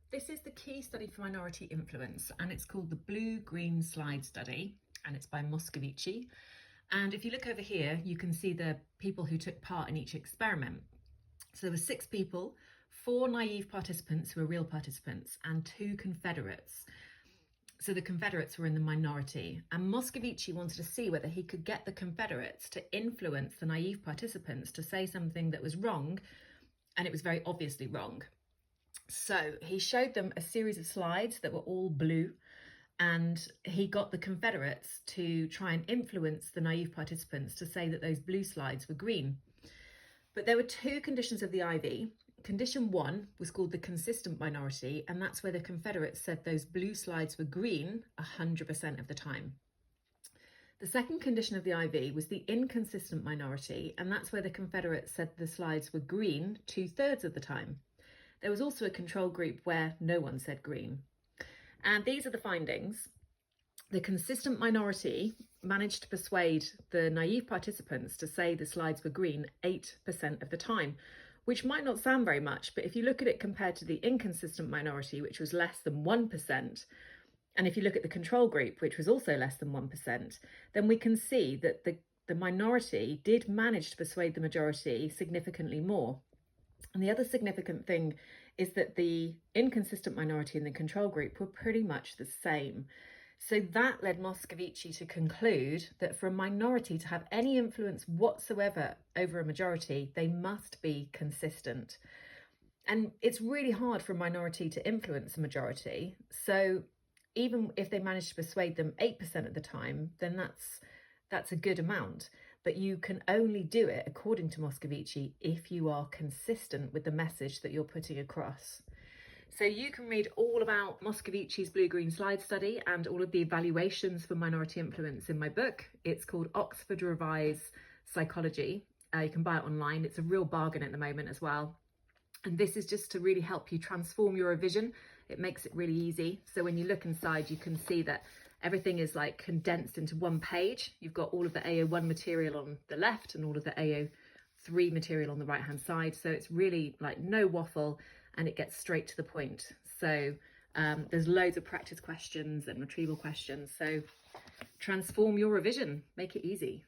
This is the key study for minority influence, and it's called the Blue-Green Slide Study, and it's by Moscovici. And if you look over here, you can see the people who took part in each experiment. So there were 6 people, 4 naive participants who were real participants, and 2 Confederates. So the Confederates were in the minority, and Moscovici wanted to see whether he could get the Confederates to influence the naive participants to say something that was wrong, and it was very obviously wrong. So he showed them a series of slides that were all blue, and he got the Confederates to try and influence the naive participants to say that those blue slides were green. But there were 2 conditions of the IV. Condition 1 was called the consistent minority, and that's where the Confederates said those blue slides were green 100% of the time. The second condition of the IV was the inconsistent minority, and that's where the Confederates said the slides were green 2/3 of the time. There was also a control group where no one said green. And these are the findings. The consistent minority managed to persuade the naive participants to say the slides were green 8% of the time, which might not sound very much, but if you look at it compared to the inconsistent minority, which was less than 1%, and if you look at the control group, which was also less than 1%, then we can see that the minority did manage to persuade the majority significantly more. And the other significant thing is that the inconsistent minority and the control group were pretty much the same. So that led Moscovici to conclude that for a minority to have any influence whatsoever over a majority, they must be consistent. And it's really hard for a minority to influence a majority. So even if they manage to persuade them 8% of the time, then that's a good amount. But you can only do it, according to Moscovici, if you are consistent with the message that you're putting across. So you can read all about Moscovici's blue-green slide study and all of the evaluations for minority influence in my book. It's called Oxford Revised Psychology. You can buy it online. It's a real bargain at the moment as well. And this is just to really help you transform your revision. It makes it really easy. So when you look inside, you can see that everything is like condensed into one page. You've got all of the AO1 material on the left and all of the AO3 material on the right hand side. So it's really like no waffle, and it gets straight to the point. So there's loads of practice questions and retrieval questions. So transform your revision, make it easy.